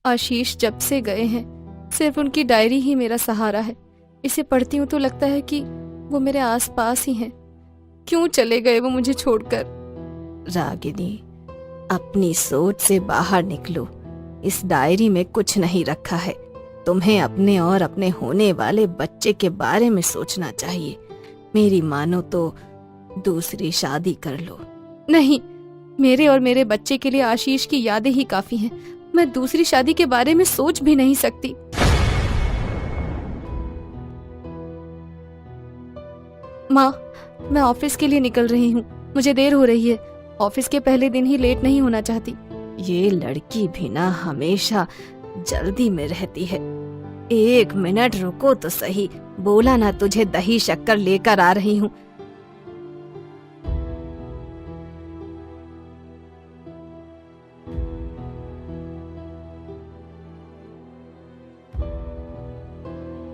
आशीष जब से गए हैं सिर्फ उनकी डायरी ही मेरा सहारा है। इसे पढ़ती हूँ तो लगता है कि वो मेरे आसपास ही हैं। क्यों चले गए वो मुझे छोड़कर? रागिनी, अपनी सोच से बाहर निकलो। इस डायरी में कुछ नहीं रखा है। तुम्हें अपने और अपने होने वाले बच्चे के बारे में सोचना चाहिए। मेरी मानो तो दूसरी शादी कर लो। नहीं, मेरे और मेरे बच्चे के लिए आशीष की यादें ही काफी हैं। मैं दूसरी शादी के बारे में सोच भी नहीं सकती। माँ, मैं ऑफिस के लिए निकल रही हूँ। मुझे देर हो रही है। ऑफिस के पहले दिन ही लेट नहीं होना चाहती। ये लड़की भी ना हमेशा जल्दी में रहती है। 1 मिनट रुको तो सही। बोला ना तुझे दही शक्कर लेकर आ रही हूँ।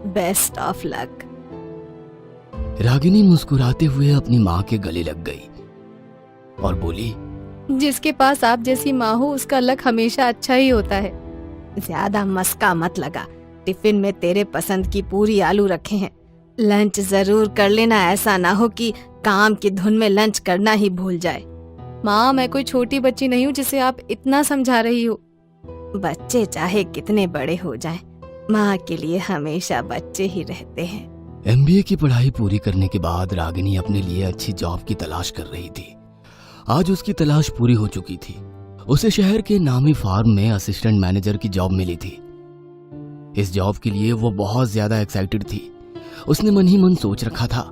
Best of luck. रागिनी मुस्कुराते हुए अपनी माँ के गले लग गई और बोली, जिसके पास आप जैसी माँ हो उसका लक हमेशा अच्छा ही होता है। ज्यादा मस्का मत लगा। टिफिन में तेरे पसंद की पूरी आलू रखे हैं। लंच जरूर कर लेना। ऐसा ना हो कि काम की धुन में लंच करना ही भूल जाए। माँ, मैं कोई छोटी बच्ची नहीं हूँ जिसे आप इतना समझा रही हो। बच्चे चाहे कितने बड़े हो जाएं, माँ के लिए हमेशा बच्चे ही रहते हैं। MBA की पढ़ाई पूरी करने के बाद रागिनी अपने लिए अच्छी जॉब की तलाश कर रही थी। आज उसकी तलाश पूरी हो चुकी थी। उसे शहर के नामी फार्म में असिस्टेंट मैनेजर की जॉब मिली थी। इस जॉब के लिए वो बहुत ज्यादा एक्साइटेड थी। उसने मन ही मन सोच रखा था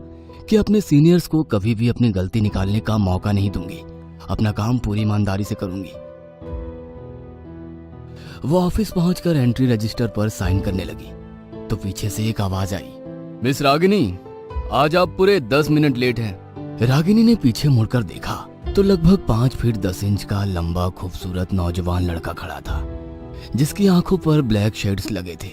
कि अपने सीनियर्स को कभी भी अपनी गलती निकालने का मौका नहीं दूंगी। अपना काम पूरी ईमानदारी से करूंगी। वो ऑफिस पहुंचकर एंट्री रजिस्टर पर साइन करने लगी तो पीछे से एक आवाज आई, मिस रागिनी, आज आप पूरे 10 मिनट लेट हैं। रागिनी ने पीछे मुड़कर देखा तो लगभग 5 फीट 10 इंच का लंबा खूबसूरत नौजवान लड़का खड़ा था, जिसकी आंखों पर ब्लैक शेड्स लगे थे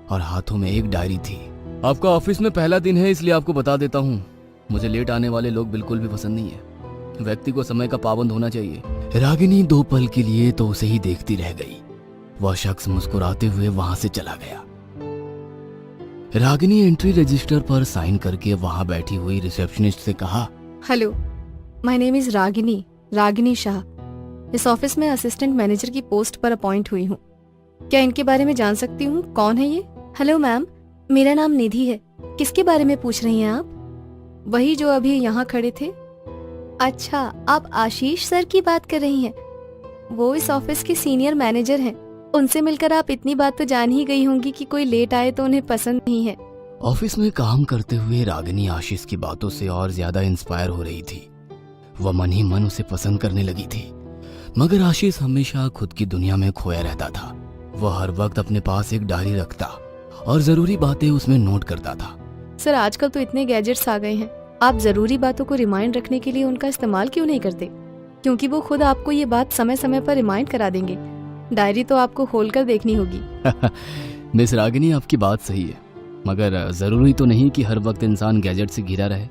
और हाथों में एक डायरी थी। आपका ऑफिस में पहला दिन है, इसलिए आपको बता देता हूँ, मुझे लेट आने वाले लोग बिल्कुल भी पसंद नहीं है। व्यक्ति को समय का पाबंद होना चाहिए। रागिनी 2 पल के लिए तो उसे ही देखती रह गई। वह शख्स मुस्कुराते हुए वहां से चला गया। रागिनी एंट्री रजिस्टर पर साइन करके वहां बैठी हुई रिसेप्शनिस्ट से कहा, hello, my name is Ragini Shah. इस ऑफिस में असिस्टेंट मैनेजर की पोस्ट पर अपॉइंट हुई हूँ। क्या इनके बारे में जान सकती हूँ? कौन है ये? हेलो मैम, मेरा नाम निधि है। किसके बारे में पूछ रही हैं आप? वही जो अभी यहाँ खड़े थे। अच्छा, आप आशीष सर की बात कर रही हैं। वो इस ऑफिस के सीनियर मैनेजर हैं। उनसे मिलकर आप इतनी बात तो जान ही गई होंगी कि कोई लेट आए तो उन्हें पसंद नहीं है। ऑफिस में काम करते हुए रागिनी आशीष की बातों से और ज्यादा इंस्पायर हो रही थी। वह मन ही मन उसे पसंद करने लगी थी। मगर आशीष हमेशा खुद की दुनिया में खोया रहता था। वह हर वक्त अपने पास एक डायरी रखता और जरूरी बातें उसमें नोट करता था। सर, आजकल तो इतने गैजेट्स आ गए हैं, आप जरूरी बातों को रिमाइंड रखने के लिए उनका इस्तेमाल क्यों नहीं करते? क्योंकि वो खुद आपको ये बात समय समय पर रिमाइंड करा देंगे। डायरी तो आपको खोलकर देखनी होगी। मिस रागिनी, आपकी बात सही है, मगर जरूरी तो नहीं कि हर वक्त इंसान गैजेट से घिरा रहे।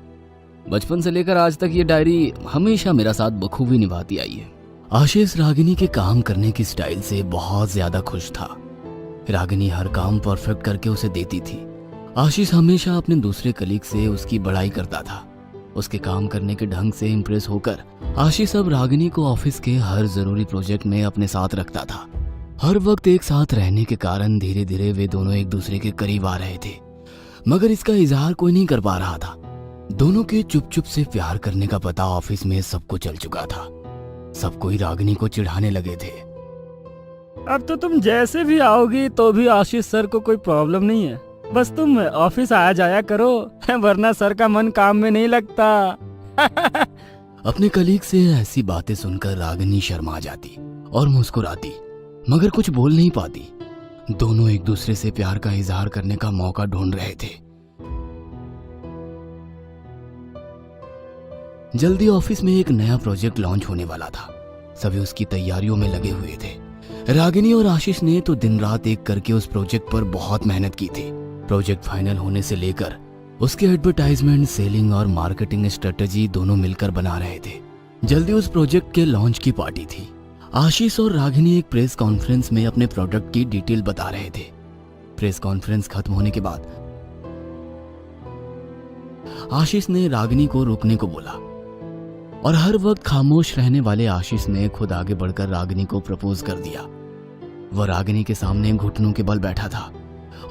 बचपन से लेकर आज तक ये डायरी हमेशा मेरा साथ बखूबी निभाती आई है। आशीष रागिनी के काम करने की स्टाइल से बहुत ज्यादा खुश था। रागिनी हर काम परफेक्ट करके उसे देती थी। आशीष हमेशा अपने दूसरे कलीग से उसकी बड़ाई करता था। उसके काम करने के ढंग से इम्प्रेस होकर आशीष अब रागिनी को ऑफिस के हर जरूरी प्रोजेक्ट में अपने साथ रखता था। हर वक्त एक साथ रहने के कारण धीरे धीरे वे दोनों एक दूसरे के करीब आ रहे थे, मगर इसका इजहार कोई नहीं कर पा रहा था। दोनों के चुप चुप से प्यार करने का पता ऑफिस में सबको चल चुका था। सब कोई रागिनी को चिढ़ाने लगे थे। अब तो तुम जैसे भी आओगी तो भी आशीष सर को कोई प्रॉब्लम नहीं है। बस तुम ऑफिस आया जाया करो, वरना सर का मन काम में नहीं लगता। अपने कलीग से ऐसी बातें सुनकर रागिनी शर्मा जाती और मुस्कुराती, मगर कुछ बोल नहीं पाती। दोनों एक दूसरे से प्यार का इजहार करने का मौका ढूंढ रहे थे। जल्दी ऑफिस में एक नया प्रोजेक्ट लॉन्च होने वाला था। सभी उसकी तैयारियों में लगे हुए थे। रागिनी और आशीष ने तो दिन रात एक करके उस प्रोजेक्ट पर बहुत मेहनत की थी। प्रोजेक्ट फाइनल होने से लेकर उसके एडवर्टाइजमेंट, सेलिंग और मार्केटिंग स्ट्रेटेजी दोनों मिलकर बना रहे थे। जल्दी उस प्रोजेक्ट के लॉन्च की पार्टी थी। आशीष और रागिनी एक प्रेस कॉन्फ्रेंस में अपने प्रोडक्ट की डिटेल बता रहे थे। प्रेस कॉन्फ्रेंस खत्म होने के बाद आशीष ने रागिनी को रुकने को बोला और हर वक्त खामोश रहने वाले आशीष ने खुद आगे बढ़कर रागिनी को प्रपोज कर दिया। वह रागिनी के सामने घुटनों के बल बैठा था।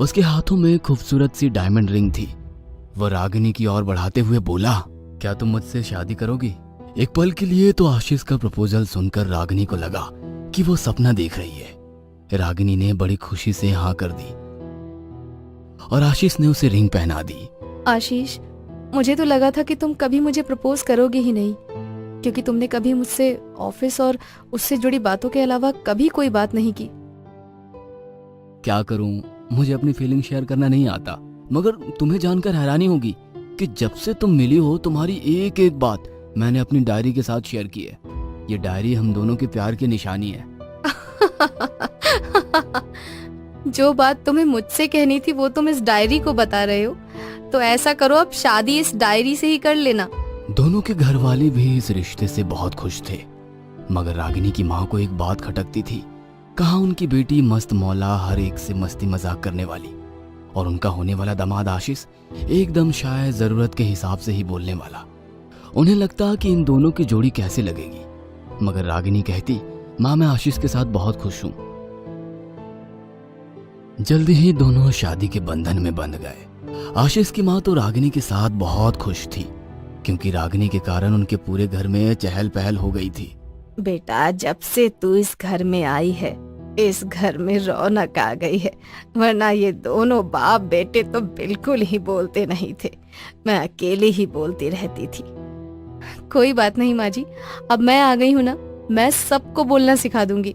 उसके हाथों में खूबसूरत सी डायमंड रिंग थी। वह रागिनी की ओर बढ़ाते हुए बोला, क्या तुम मुझसे शादी करोगी? एक पल के लिए तो आशीष का प्रपोजल सुनकर रागिनी को लगा कि वो सपना देख रही है। रागिनी ने बड़ी खुशी से हाँ कर दी और आशीष ने उसे रिंग पहना दी। आशीष, मुझे तो लगा था कि तुम कभी मुझे प्रपोज करोगे ही नहीं, क्योंकि तुमने कभी मुझसे ऑफिस और उससे जुड़ी बातों के अलावा कभी कोई बात नहीं की। क्या करूं, मुझे अपनी फीलिंग शेयर करना नहीं आता, मगर तुम्हें जानकर हैरानी होगी कि जब से तुम मिली हो तुम्हारी एक एक बात मैंने अपनी डायरी के साथ शेयर की है। ये डायरी हम दोनों के प्यार की निशानी है। जो बात तुम्हें मुझसे कहनी थी वो तुम इस डायरी को बता रहे हो, तो ऐसा करो अब शादी इस डायरी से ही कर लेना। दोनों के घर वाले भी इस रिश्ते से बहुत खुश थे, मगर रागिनी की माँ को एक बात खटकती थी। कहाँ उनकी बेटी मस्त मौला, हर एक से मस्ती मजाक करने वाली, और उनका होने वाला दामाद आशीष एकदम शायद जरूरत के हिसाब से ही बोलने वाला। उन्हें लगता कि इन दोनों की जोड़ी कैसे लगेगी, मगर रागिनी कहती, माँ मैं आशीष के साथ बहुत खुश हूँ। जल्दी ही दोनों शादी के बंधन में बंध गए। आशीष की माँ तो रागिनी के साथ बहुत खुश थी, क्योंकि रागिनी के कारण उनके पूरे घर में चहल पहल हो गई थी। बेटा, जब से तू इस घर में आई है इस घर में रौनक आ गई है, वरना ये दोनों बाप बेटे तो बिल्कुल ही बोलते नहीं थे। मैं अकेली ही बोलती रहती थी। कोई बात नहीं माँ जी, अब मैं आ गई हूँ ना, मैं सबको बोलना सिखा दूंगी।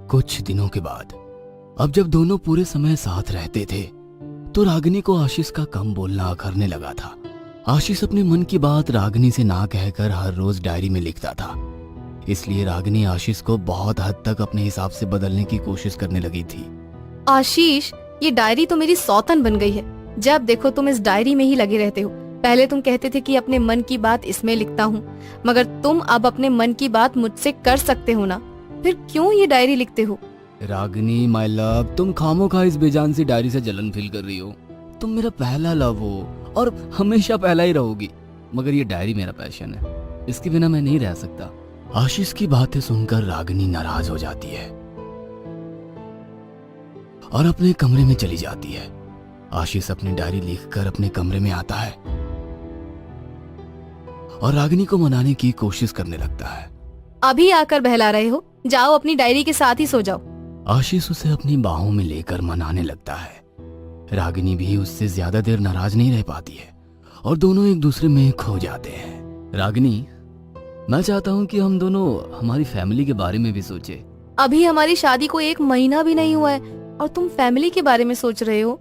कुछ दिनों के बाद अब जब दोनों पूरे समय साथ रहते थे तो रागिनी को आशीष का कम बोलना अखरने लगा था। आशीष अपने मन की बात रागिनी से ना कहकर हर रोज डायरी में लिखता था, इसलिए रागिनी आशीष को बहुत हद तक अपने हिसाब से बदलने की कोशिश करने लगी थी। आशीष, ये डायरी तो मेरी सौतन बन गई है। जब देखो तुम इस डायरी में ही लगे रहते हो। पहले तुम कहते थे कि अपने मन की बात इसमें लिखता हूँ, मगर तुम अब अपने मन की बात मुझसे कर सकते हो ना, फिर क्यों ये डायरी लिखते हो? रागिनी माय लव, तुम खामोखा इस बेजान सी डायरी से जलन फील कर रही हो। तुम मेरा पहला लव हो और हमेशा पहला ही रहोगी, मगर ये डायरी मेरा पैशन है, इसके बिना मैं नहीं रह सकता। आशीष की बातें सुनकर रागिनी नाराज हो जाती है और अपने कमरे में चली जाती है। आशीष अपनी डायरी लिखकर अपने कमरे में आता है और रागिनी को मनाने की कोशिश करने लगता है। अभी आकर बहला रहे हो, जाओ अपनी डायरी के साथ ही सो जाओ। आशीष उसे अपनी बाहों में लेकर मनाने लगता है। रागिनी भी उससे ज्यादा देर नाराज नहीं रह पाती है और दोनों एक दूसरे में खो जाते हैं। रागिनी, मैं चाहता हूँ कि हम दोनों हमारी फैमिली के बारे में भी सोचे। अभी हमारी शादी को 1 महीना भी नहीं हुआ है और तुम फैमिली के बारे में सोच रहे हो?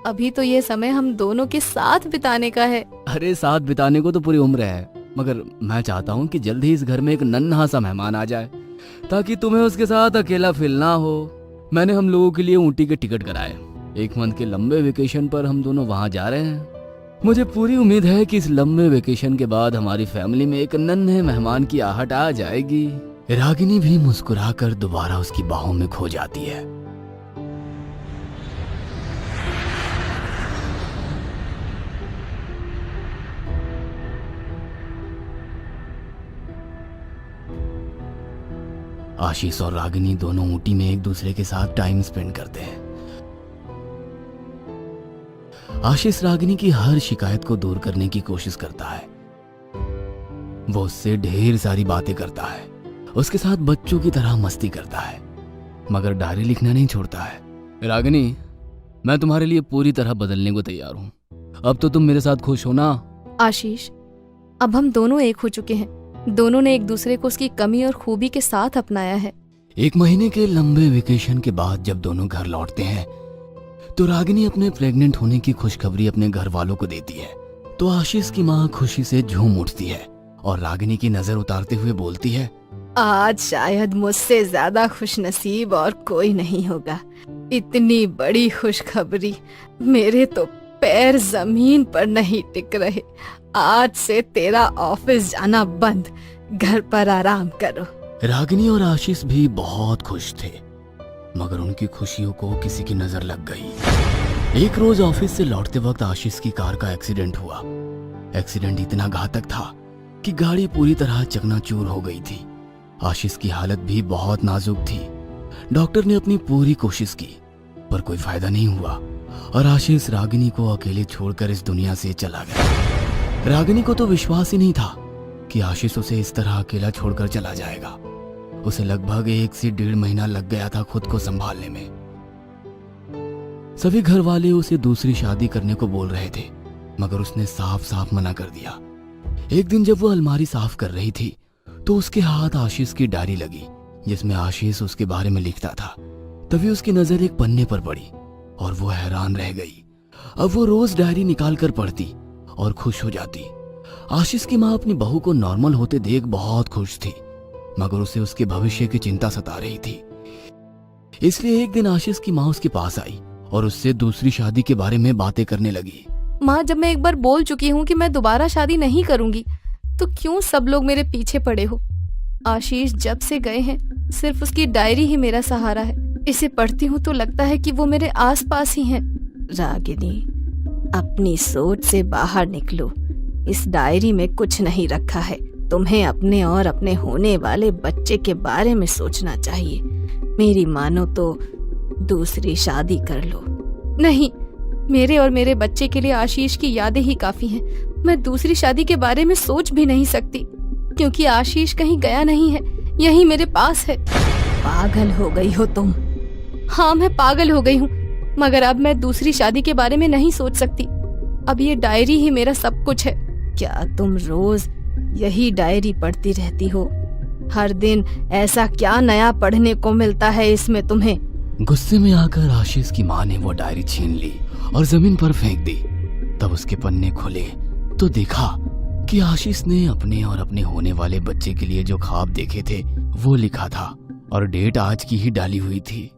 अभी तो ये समय हम दोनों के साथ बिताने का है। अरे साथ बिताने को तो पूरी उम्र है, मगर मैं चाहता हूँ कि जल्द ही इस घर में एक नन्हा सा मेहमान आ जाए, ताकि तुम्हें उसके साथ अकेला फील ना हो। मैंने हम लोगों के लिए ऊटी के टिकट कराए। 1 मंथ के लंबे वेकेशन पर हम दोनों वहां जा रहे हैं। मुझे पूरी उम्मीद है कि इस लंबे वेकेशन के बाद हमारी फैमिली में एक नन्हे मेहमान की आहट आ जाएगी। रागिनी भी मुस्कुराकर दोबारा उसकी बाहों में खो जाती है। आशीष और रागिनी दोनों ऊटी में एक दूसरे के साथ टाइम स्पेंड करते हैं। आशीष रागिनी की हर शिकायत को दूर करने की कोशिश करता है। वो उससे ढेर सारी बातें करता है, उसके साथ बच्चों की तरह मस्ती करता है, मगर डायरी लिखना नहीं छोड़ता है। रागिनी, मैं तुम्हारे लिए पूरी तरह बदलने को तैयार हूँ। अब तो तुम मेरे साथ खुश हो ना? आशीष, अब हम दोनों एक हो चुके हैं। दोनों ने एक दूसरे को उसकी कमी और खूबी के साथ अपनाया है। 1 महीने के लंबे वेकेशन के बाद जब दोनों घर लौटते हैं तो रागिनी अपने प्रेग्नेंट होने की खुशखबरी अपने घर वालों को देती है। तो आशीष की माँ खुशी से झूम उठती है और रागिनी की नजर उतारते हुए बोलती है, आज शायद मुझसे ज्यादा खुशनसीब और कोई नहीं होगा। इतनी बड़ी खुशखबरी मेरे तो पैर जमीन पर नहीं टिक रहे। आज से तेरा ऑफिस जाना बंद, घर पर आराम करो। रागिनी और आशीष भी बहुत खुश थे, मगर उनकी खुशियों को किसी की नजर लग गई। एक रोज ऑफिस से लौटते वक्त आशीष की कार का एक्सीडेंट हुआ। एक्सीडेंट इतना घातक था कि गाड़ी पूरी तरह चकनाचूर हो गई थी। आशीष की हालत भी बहुत नाजुक थी। डॉक्टर ने अपनी पूरी कोशिश की, पर कोई फायदा नहीं हुआ और आशीष रागिनी को अकेले छोड़कर इस दुनिया से चला गया। रागिनी को तो विश्वास ही नहीं था कि आशीष उसे इस तरह अकेला छोड़कर चला जाएगा। उसे लगभग 1 से 1.5 महीना लग गया था खुद को संभालने में। सभी घर वाले उसे दूसरी शादी करने को बोल रहे थे, मगर उसने साफ साफ मना कर दिया। एक दिन जब वो अलमारी साफ कर रही थी तो उसके हाथ आशीष की डायरी लगी, जिसमें आशीष उसके बारे में लिखता था। तभी उसकी नजर एक पन्ने पर पड़ी और वो हैरान रह गई। अब वो रोज डायरी निकाल कर पढ़ती और खुश हो जाती। आशीष की माँ अपनी बहू को नॉर्मल होते देख बहुत खुश थी, मगर उसे उसके भविष्य की चिंता सता रही थी। इसलिए एक दिन आशीष की माँ उसके पास आई और उससे दूसरी शादी के बारे में बातें करने लगी। माँ, जब मैं एक बार बोल चुकी हूँ कि मैं दोबारा शादी नहीं करूंगी, तो क्यों सब लोग मेरे पीछे पड़े हो? आशीष जब से गए हैं सिर्फ उसकी डायरी ही मेरा सहारा है। इसे पढ़ती हूँ तो लगता है कि वो मेरे आसपास ही हैं। रागिनी, अपनी सोच से बाहर निकलो। इस डायरी में कुछ नहीं रखा है। तुम्हें अपने और अपने होने वाले बच्चे के बारे में सोचना चाहिए। मेरी मानो तो दूसरी शादी कर लो। नहीं, मेरे और मेरे बच्चे के लिए आशीष की यादें ही काफी हैं। मैं दूसरी शादी के बारे में सोच भी नहीं सकती, क्योंकि आशीष कहीं गया नहीं है, यही मेरे पास है। पागल हो गई हो तुम। हाँ, मैं पागल हो गई हूँ, मगर अब मैं दूसरी शादी के बारे में नहीं सोच सकती। अब ये डायरी ही मेरा सब कुछ है। क्या तुम रोज यही डायरी पढ़ती रहती हो? हर दिन ऐसा क्या नया पढ़ने को मिलता है इसमें तुम्हें? गुस्से में आकर आशीष की माँ ने वो डायरी छीन ली और जमीन पर फेंक दी। तब उसके पन्ने खुले तो देखा कि आशीष ने अपने और अपने होने वाले बच्चे के लिए जो ख्वाब देखे थे वो लिखा था और डेट आज की ही डाली हुई थी।